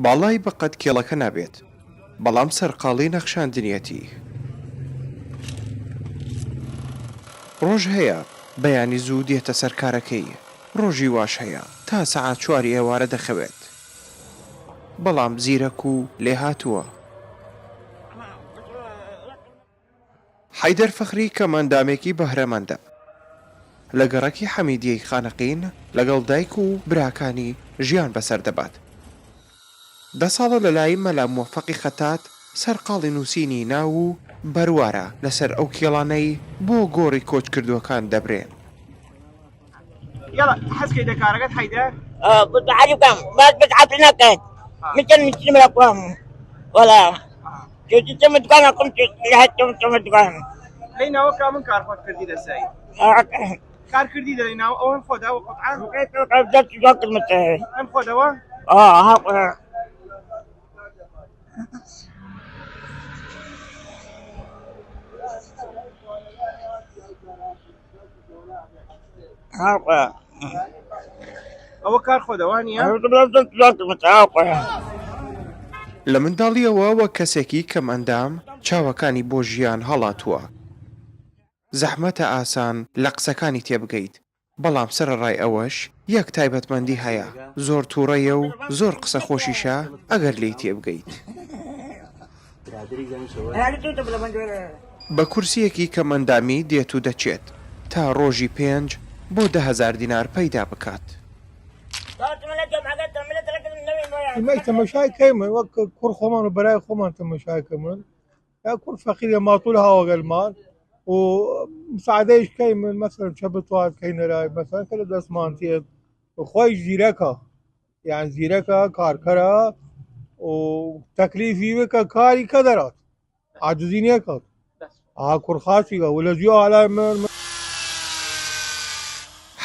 باڵای بەقەد کێڵەکە نابێت، بەڵام سەرقاڵی نەخشاندنیەتی. ڕۆژ هەیە بەیانی زوو دێتە سەرکارەکەی، ڕۆژی واش هەیە تا سەعات 4 ئێوارە دەخەوێت، بەڵام زیرەک و لێ هاتووە. حەیدەر فەخری کەمەندامێکی بەهرەمەندە لە گەڕەکی حەمیدیەی خانەقین لەگەڵ دایک و براکانی ژیان بەسەر دەبات. 10 ساڵە لەلای مەلا موفەقی خەتات سەرقاڵی نووسینی ناو و بەروارە لەسەر ئەو کێڵانەی بۆ گۆڕی کۆچکردوەکان دەبرێن. يلا حسكي دكارقت حيدر كنت عارفهم بس بتعب نكد مثل مسلم الاقوام ولا شو تسمى دكان كنت لحد تسمى دكان لينا وكا من كارفات كردي دساي كار كردي لينا او خدا وقطعا قبضت ذاك المتاهي ام خدا و ها او كار خدا وانيا لە منداڵیەوە وە کەسێکی کەم ئەندام چاوەکانی بۆ ژیان هەڵاتووە. زەحمەتە ئاسان لە قسەکانی تێبگەیت، بەڵام سەرەڕای ئەوەش یەک تایبەتمەندی هەیە، زۆر تووڕەیە و زۆر قسە خۆشیشە ئەگەر لی تێبگەیت. بە کورسیەکی کەمەندامی دێت و دەچێت تا ڕۆژی 5 بۆ 10,000 دینار پەیدا بکات. ما تماشای کەمن وەک کوڕ خۆمان و بەرای خۆمان تەماشای کەمن یا کوڕ فەقیرە ماتوول هاوەگە المال و مساعدەیش کەیمن مەسەلەن چە بتوات کەینەرای مەسەلەن کە لە دەستمان تێت خۆی زیرەکە یان زیرەکە کارکەرە و تەکلیفی بکە کاری کە دەرات عاجزی نێکات کوڕ خاچیگە و لە جوێ ئالای من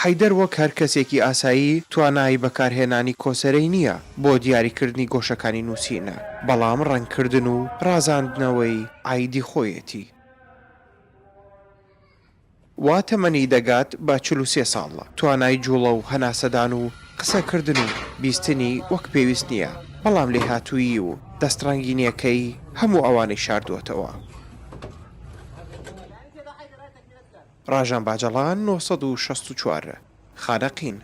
حەیدەر وەک هەر کەسێکی ئاسایی توانایی بەکارهێنانی کۆسەرەی نییە بۆ دیاریکردنی گۆشەکانی نووسینە، بەڵام ڕەنگکردن و ڕازاندنەوەی ئایدی خۆیەتی. وا تەمەنی دەگات بە 43 ساڵە، توانای جوڵە و هەناسەدان و قسەکردن و بیستنی وەک پێویست نییە، بەڵام لێهاتوویی و دەستڕەنگینیەکەی هەموو ئەوانەی شاردووەتەوە. ڕاژان باجەڵان 964 خانەقین.